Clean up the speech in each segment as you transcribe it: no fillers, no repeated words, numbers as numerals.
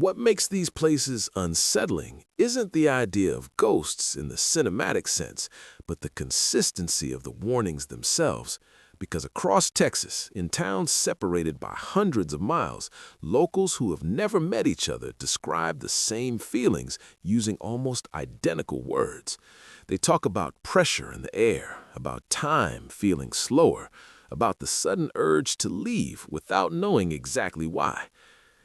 what makes these places unsettling isn't the idea of ghosts in the cinematic sense, but the consistency of the warnings themselves. Because across Texas, in towns separated by hundreds of miles, locals who have never met each other describe the same feelings using almost identical words. They talk about pressure in the air, about time feeling slower, about the sudden urge to leave without knowing exactly why.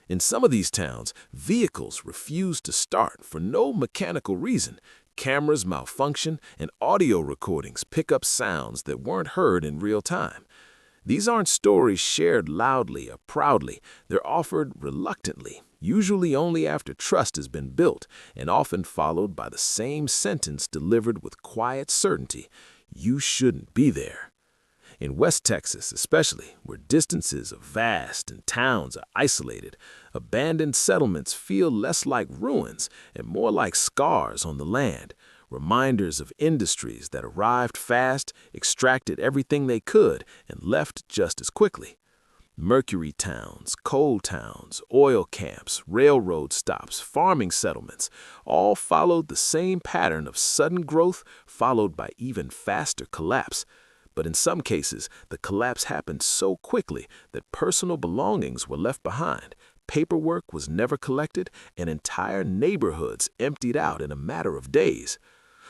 In some of these towns, vehicles refuse to start for no mechanical reason. Cameras malfunction and audio recordings pick up sounds that weren't heard in real time. These aren't stories shared loudly or proudly. They're offered reluctantly, usually only after trust has been built, and often followed by the same sentence delivered with quiet certainty: "You shouldn't be there." In West Texas especially, where distances are vast and towns are isolated, abandoned settlements feel less like ruins and more like scars on the land, reminders of industries that arrived fast, extracted everything they could, and left just as quickly. Mercury towns, coal towns, oil camps, railroad stops, farming settlements, all followed the same pattern of sudden growth followed by even faster collapse. But in some cases, the collapse happened so quickly that personal belongings were left behind, paperwork was never collected, and entire neighborhoods emptied out in a matter of days.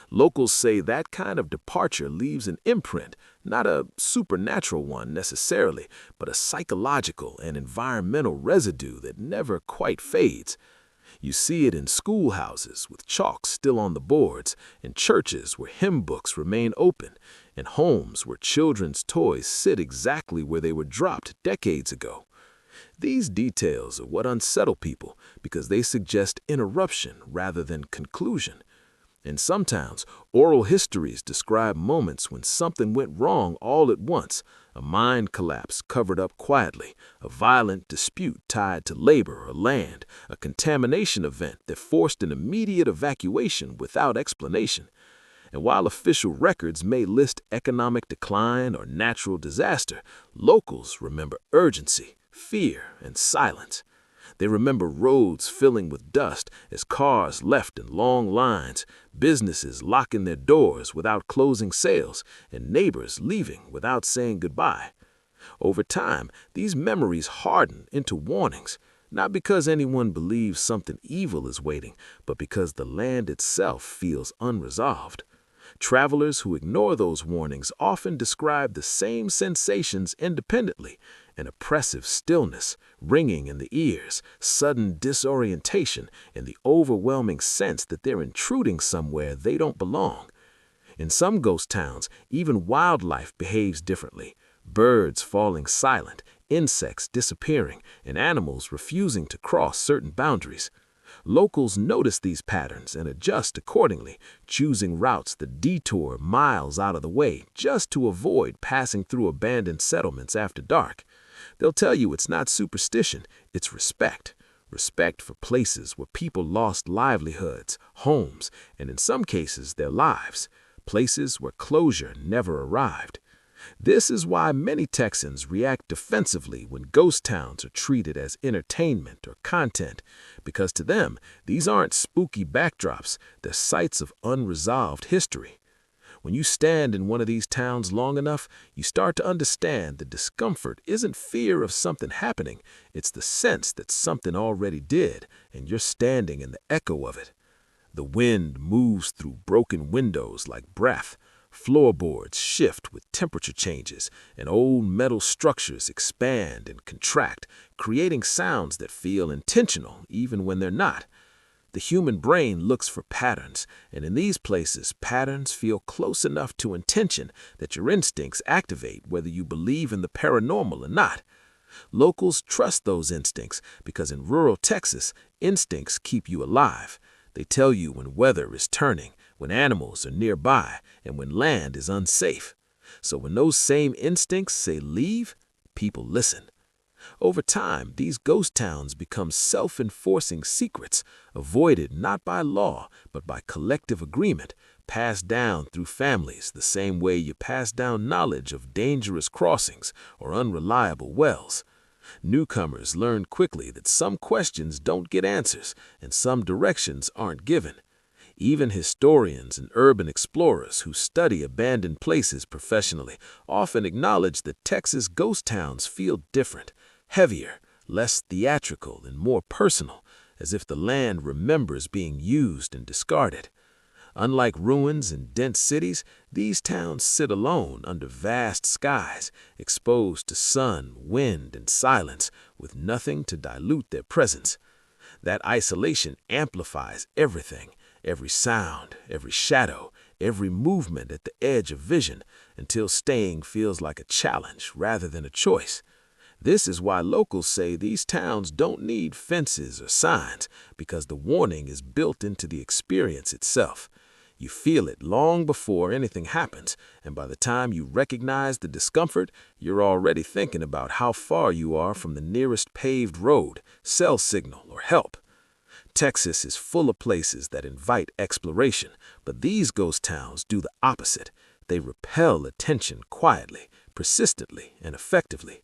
Locals say that kind of departure leaves an imprint, not a supernatural one necessarily, but a psychological and environmental residue that never quite fades. You see it in schoolhouses with chalk still on the boards, in churches where hymn books remain open, in homes where children's toys sit exactly where they were dropped decades ago. These details are what unsettle people because they suggest interruption rather than conclusion. In some towns, oral histories describe moments when something went wrong all at once: a mine collapse covered up quietly, a violent dispute tied to labor or land, a contamination event that forced an immediate evacuation without explanation. And while official records may list economic decline or natural disaster, locals remember urgency, fear, and silence. They remember roads filling with dust as cars left in long lines, businesses locking their doors without closing sales, and neighbors leaving without saying goodbye. Over time, these memories harden into warnings, not because anyone believes something evil is waiting, but because the land itself feels unresolved. Travelers who ignore those warnings often describe the same sensations independently: an oppressive stillness, ringing in the ears, sudden disorientation, and the overwhelming sense that they're intruding somewhere they don't belong. In some ghost towns, even wildlife behaves differently: birds falling silent, insects disappearing, and animals refusing to cross certain boundaries. Locals notice these patterns and adjust accordingly, choosing routes that detour miles out of the way just to avoid passing through abandoned settlements after dark. They'll tell you it's not superstition, it's respect. Respect for places where people lost livelihoods, homes, and in some cases their lives. Places where closure never arrived. This is why many Texans react defensively when ghost towns are treated as entertainment or content, because to them, these aren't spooky backdrops, they're sites of unresolved history. When you stand in one of these towns long enough, you start to understand the discomfort isn't fear of something happening, it's the sense that something already did, and you're standing in the echo of it. The wind moves through broken windows like breath. Floorboards shift with temperature changes, and old metal structures expand and contract, creating sounds that feel intentional even when they're not. The human brain looks for patterns, and in these places, patterns feel close enough to intention that your instincts activate whether you believe in the paranormal or not. Locals trust those instincts because in rural Texas, instincts keep you alive. They tell you when weather is turning, when animals are nearby, and when land is unsafe. So when those same instincts say leave, people listen. Over time, these ghost towns become self-enforcing secrets, avoided not by law, but by collective agreement, passed down through families the same way you pass down knowledge of dangerous crossings or unreliable wells. Newcomers learn quickly that some questions don't get answers and some directions aren't given. Even historians and urban explorers who study abandoned places professionally often acknowledge that Texas ghost towns feel different, heavier, less theatrical, and more personal, as if the land remembers being used and discarded. Unlike ruins in dense cities, these towns sit alone under vast skies, exposed to sun, wind, and silence, with nothing to dilute their presence. That isolation amplifies everything, every sound, every shadow, every movement at the edge of vision, until staying feels like a challenge rather than a choice. This is why locals say these towns don't need fences or signs, because the warning is built into the experience itself. You feel it long before anything happens, and by the time you recognize the discomfort, you're already thinking about how far you are from the nearest paved road, cell signal, or help. Texas is full of places that invite exploration, but these ghost towns do the opposite. They repel attention quietly, persistently, and effectively.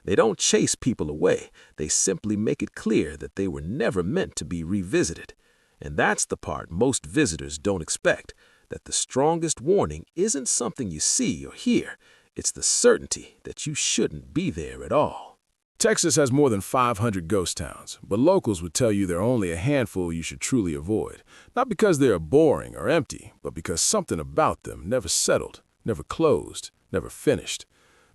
They don't chase people away, they simply make it clear that they were never meant to be revisited. And that's the part most visitors don't expect, that the strongest warning isn't something you see or hear, it's the certainty that you shouldn't be there at all. Texas has more than 500 ghost towns, but locals would tell you there are only a handful you should truly avoid. Not because they are boring or empty, but because something about them never settled, never closed, never finished.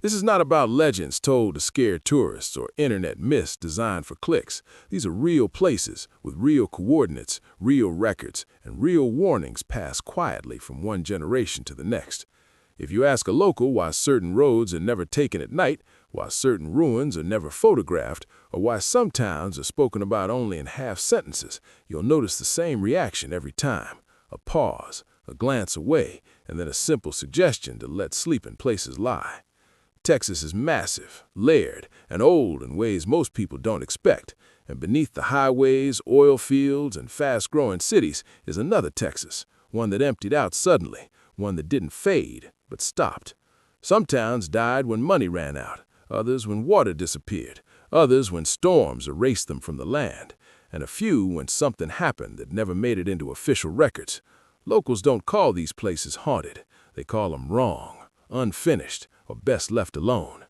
This is not about legends told to scare tourists or internet myths designed for clicks. These are real places with real coordinates, real records, and real warnings passed quietly from one generation to the next. If you ask a local why certain roads are never taken at night, why certain ruins are never photographed, or why some towns are spoken about only in half sentences, you'll notice the same reaction every time. A pause, a glance away, and then a simple suggestion to let sleeping places lie. Texas is massive, layered, and old in ways most people don't expect, and beneath the highways, oil fields, and fast-growing cities is another Texas, one that emptied out suddenly, one that didn't fade, but stopped. Some towns died when money ran out, others when water disappeared, others when storms erased them from the land, and a few when something happened that never made it into official records. Locals don't call these places haunted, they call them wrong, unfinished, or best left alone.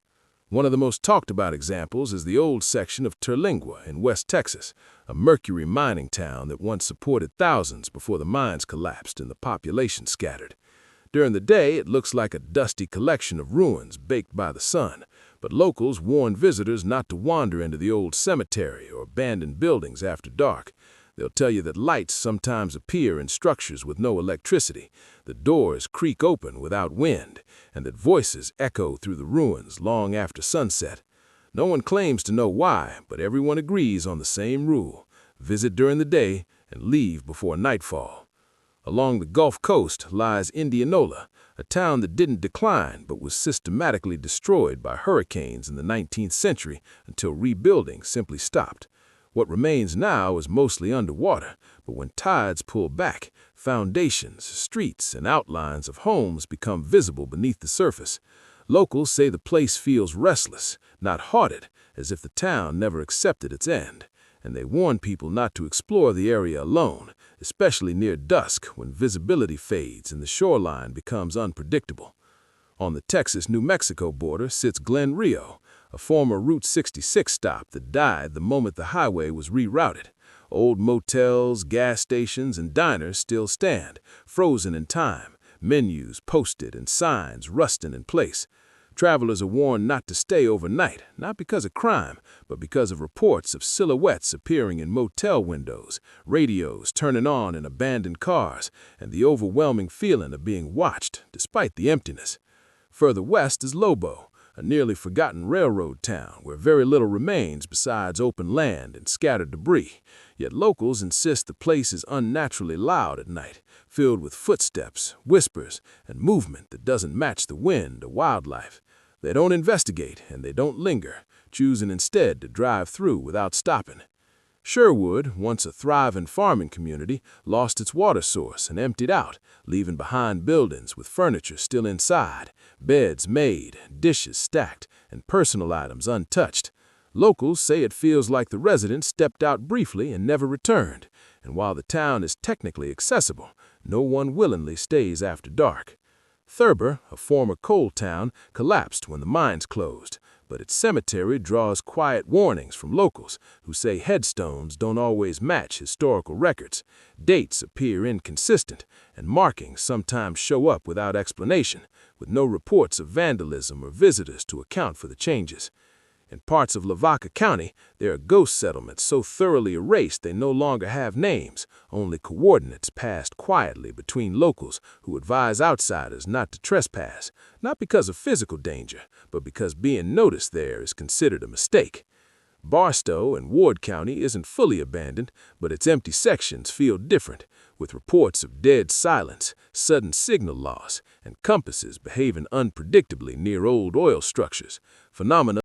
One of the most talked about examples is the old section of Terlingua in West Texas, a mercury mining town that once supported thousands before the mines collapsed and the population scattered. During the day, it looks like a dusty collection of ruins baked by the sun, but locals warn visitors not to wander into the old cemetery or abandoned buildings after dark. They'll tell you that lights sometimes appear in structures with no electricity, that doors creak open without wind, and that voices echo through the ruins long after sunset. No one claims to know why, but everyone agrees on the same rule: visit during the day and leave before nightfall. Along the Gulf Coast lies Indianola, a town that didn't decline but was systematically destroyed by hurricanes in the 19th century until rebuilding simply stopped. What remains now is mostly underwater, but when tides pull back, foundations, streets, and outlines of homes become visible beneath the surface. Locals say the place feels restless, not haunted, as if the town never accepted its end, and they warn people not to explore the area alone, especially near dusk when visibility fades and the shoreline becomes unpredictable. On the Texas-New Mexico border sits Glen Rio, a former Route 66 stop that died the moment the highway was rerouted. Old motels, gas stations, and diners still stand, frozen in time, menus posted and signs rusting in place. Travelers are warned not to stay overnight, not because of crime, but because of reports of silhouettes appearing in motel windows, radios turning on in abandoned cars, and the overwhelming feeling of being watched, despite the emptiness. Further west is Lobo, a nearly forgotten railroad town where very little remains besides open land and scattered debris. Yet locals insist the place is unnaturally loud at night, filled with footsteps, whispers, and movement that doesn't match the wind or wildlife. They don't investigate and they don't linger, choosing instead to drive through without stopping. Sherwood, once a thriving farming community, lost its water source and emptied out, leaving behind buildings with furniture still inside, beds made, dishes stacked, and personal items untouched. Locals say it feels like the residents stepped out briefly and never returned, and while the town is technically accessible, no one willingly stays after dark. Thurber, a former coal town, collapsed when the mines closed, but its cemetery draws quiet warnings from locals who say headstones don't always match historical records, dates appear inconsistent, and markings sometimes show up without explanation, with no reports of vandalism or visitors to account for the changes. In parts of Lavaca County, there are ghost settlements so thoroughly erased they no longer have names, only coordinates passed quietly between locals who advise outsiders not to trespass, not because of physical danger, but because being noticed there is considered a mistake. Barstow in Ward County isn't fully abandoned, but its empty sections feel different, with reports of dead silence, sudden signal loss, and compasses behaving unpredictably near old oil structures, phenomena